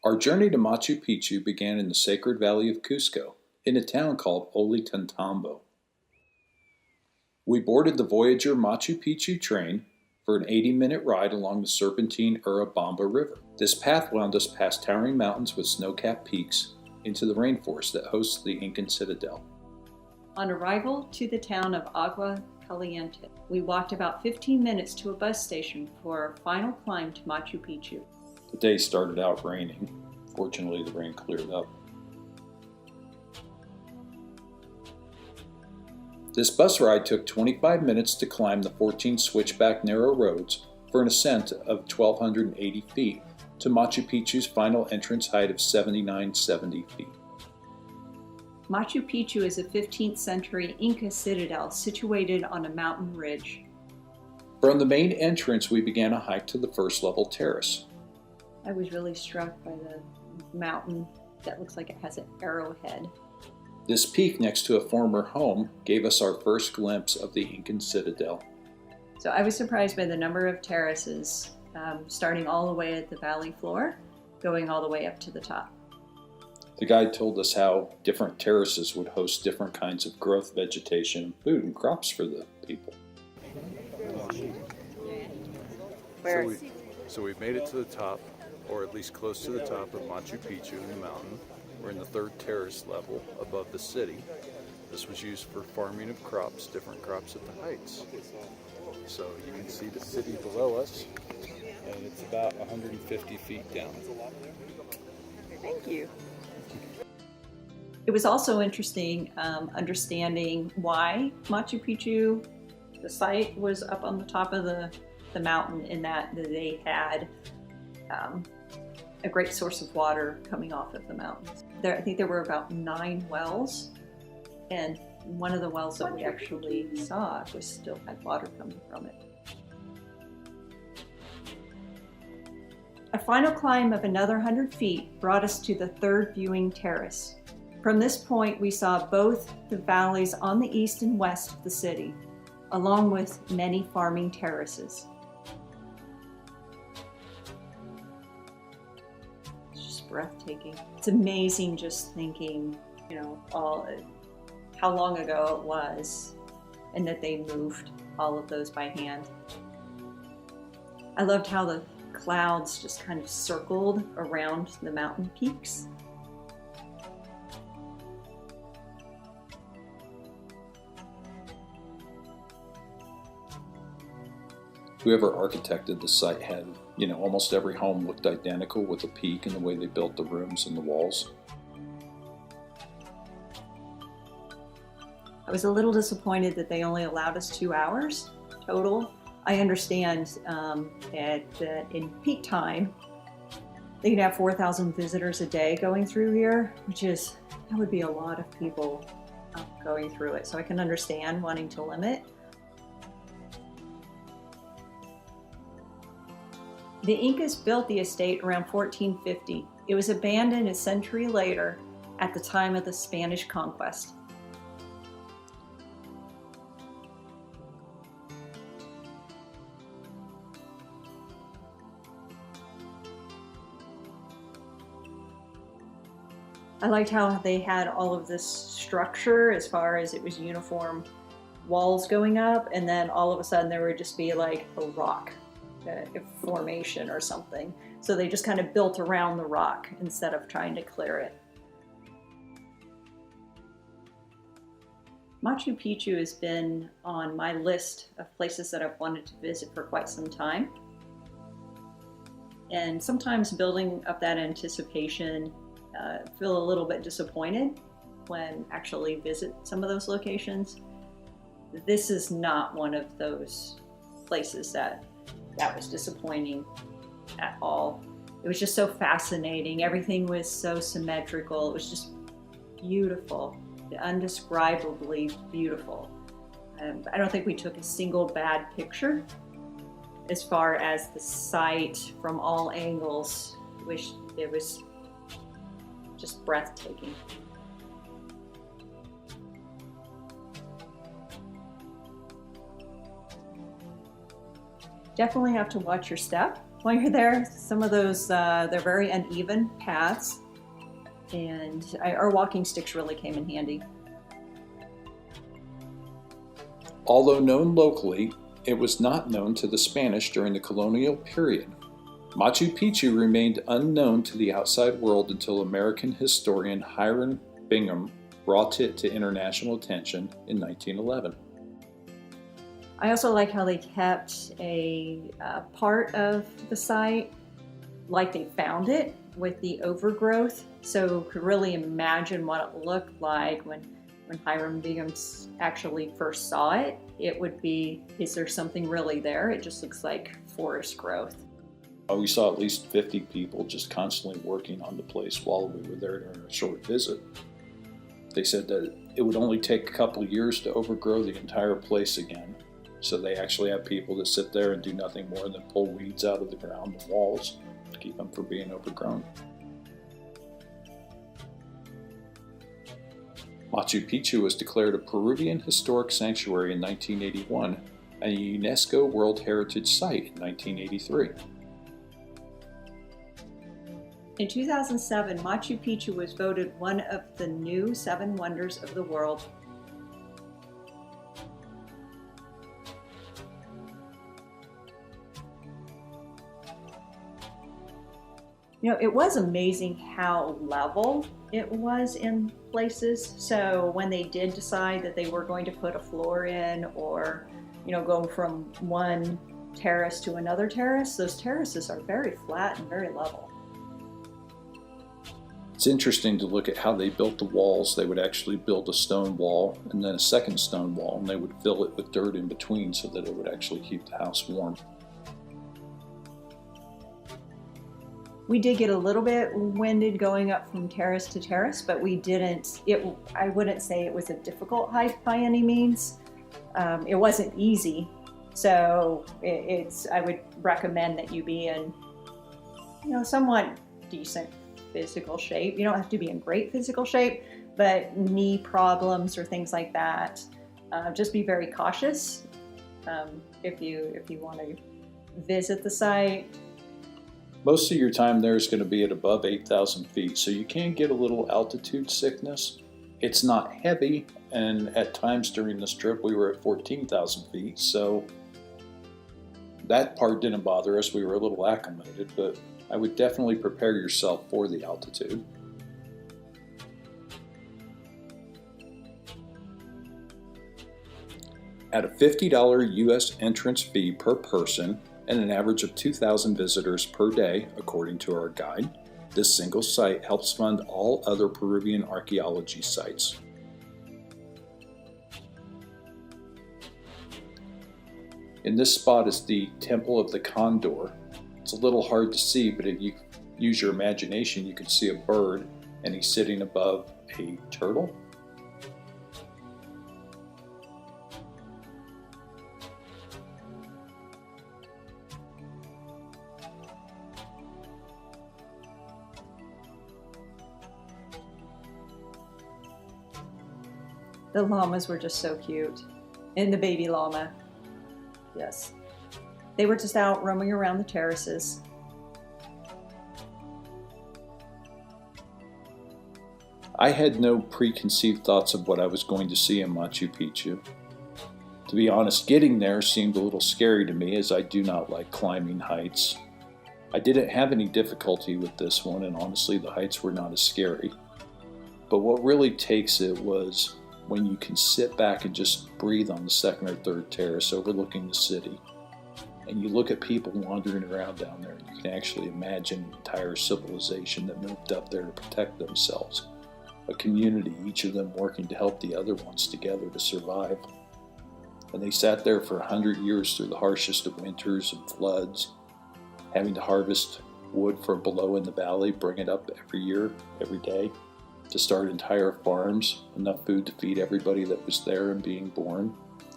Our journey to Machu Picchu began in the sacred valley of Cusco, in a town called Ollantaytambo. We boarded the Voyager Machu Picchu train for an 80-minute ride along the serpentine Urubamba River. This path wound us past towering mountains with snow-capped peaks into the rainforest that hosts the Incan citadel. On arrival to the town of Agua Caliente, we walked about 15 minutes to a bus station for our final climb to Machu Picchu. The day started out raining. Fortunately, the rain cleared up. This bus ride took 25 minutes to climb the 14 switchback narrow roads for an ascent of 1,280 feet to Machu Picchu's final entrance height of 7,970 feet. Machu Picchu is a 15th century Inca citadel situated on a mountain ridge. From the main entrance, we began a hike to the first level terrace. I was really struck by the mountain that looks like it has an arrowhead. This peak next to a former home gave us our first glimpse of the Incan citadel. So I was surprised by the number of terraces, starting all the way at the valley floor, going all the way up to the top. The guide told us how different terraces would host different kinds of growth, vegetation, food, and crops for the people. So we've made it to the top, or at least close to the top of Machu Picchu in the mountain. We're in the third terrace level above the city. This was used for farming of crops, different crops at the heights. So you can see the city below us, and it's about 150 feet down. Thank you. It was also interesting understanding why Machu Picchu, the site, was up on the top of the mountain, in that they had a great source of water coming off of the mountains. I think there were about 9 wells, and one of the wells that we actually saw still had water coming from it. A final climb of another 100 feet brought us to the third viewing terrace. From this point, we saw both the valleys on the east and west of the city, along with many farming terraces. It's just breathtaking. It's amazing just thinking, how long ago it was, and that they moved all of those by hand. I loved how the clouds just kind of circled around the mountain peaks. Whoever architected the site had, almost every home looked identical with a peak in the way they built the rooms and the walls. I was a little disappointed that they only allowed us 2 hours total. I understand that in peak time, they can have 4,000 visitors a day going through here, that would be a lot of people going through it. So I can understand wanting to limit. The Incas built the estate around 1450. It was abandoned a century later at the time of the Spanish conquest. I liked how they had all of this structure as far as it was uniform walls going up, and then all of a sudden there would just be like a rock formation or something. So they just kind of built around the rock instead of trying to clear it. Machu Picchu has been on my list of places that I've wanted to visit for quite some time. And sometimes building up that anticipation, feel a little bit disappointed when actually visit some of those locations. This is not one of those places that was disappointing at all. It was just so fascinating. Everything was so symmetrical. It was just beautiful, undescribably beautiful. I don't think we took a single bad picture. As far as the site from all angles, it was just breathtaking. Definitely have to watch your step While you're there, some of those, they're very uneven paths, and our walking sticks really came in handy. Although known locally, it was not known to the Spanish during the colonial period. Machu Picchu remained unknown to the outside world until American historian Hiram Bingham brought it to international attention in 1911. I also like how they kept a part of the site like they found it with the overgrowth, so could really imagine what it looked like when Hiram Bingham actually first saw it. It would be, is there something really there? It just looks like forest growth. We saw at least 50 people just constantly working on the place while we were there during a short visit. They said that it would only take a couple of years to overgrow the entire place again. So they actually have people that sit there and do nothing more than pull weeds out of the ground and walls to keep them from being overgrown. Machu Picchu was declared a Peruvian Historic Sanctuary in 1981 and a UNESCO World Heritage Site in 1983. In 2007, Machu Picchu was voted one of the new 7 wonders of the world. You know, it was amazing how level it was in places. So when they did decide that they were going to put a floor in, or, you know, go from one terrace to another terrace, those terraces are very flat and very level. It's interesting to look at how they built the walls. They would actually build a stone wall and then a second stone wall, and they would fill it with dirt in between so that it would actually keep the house warm. We did get a little bit winded going up from terrace to terrace, but we didn't, I wouldn't say it was a difficult hike by any means. It wasn't easy, so I would recommend that you be in, you know, somewhat decent physical shape. You don't have to be in great physical shape, but knee problems or things like that, just be very cautious if you want to visit the site. Most of your time there is going to be at above 8,000 feet, so you can get a little altitude sickness. It's not heavy, and at times during this trip we were at 14,000 feet, so that part didn't bother us. We were a little acclimated, but I would definitely prepare yourself for the altitude. At a $50 U.S. entrance fee per person, and an average of 2,000 visitors per day, according to our guide, this single site helps fund all other Peruvian archaeology sites. In this spot is the Temple of the Condor. It's a little hard to see, but if you use your imagination, you can see a bird, and he's sitting above a turtle. The llamas were just so cute. And the baby llama. Yes. They were just out roaming around the terraces. I had no preconceived thoughts of what I was going to see in Machu Picchu. To be honest, getting there seemed a little scary to me, as I do not like climbing heights. I didn't have any difficulty with this one, and honestly the heights were not as scary. But what really takes it was when you can sit back and just breathe on the second or third terrace overlooking the city, and you look at people wandering around down there, and you can actually imagine an entire civilization that moved up there to protect themselves. A community, each of them working to help the other ones together to survive. And they sat there for 100 years through the harshest of winters and floods, having to harvest wood from below in the valley, bring it up every year, every day, to start entire farms, enough food to feed everybody that was there and being born,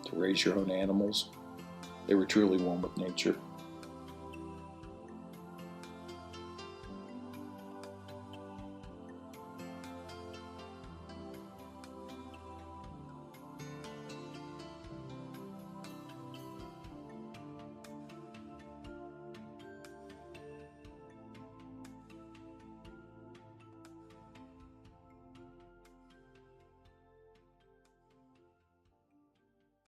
to raise your own animals. They were truly one with nature.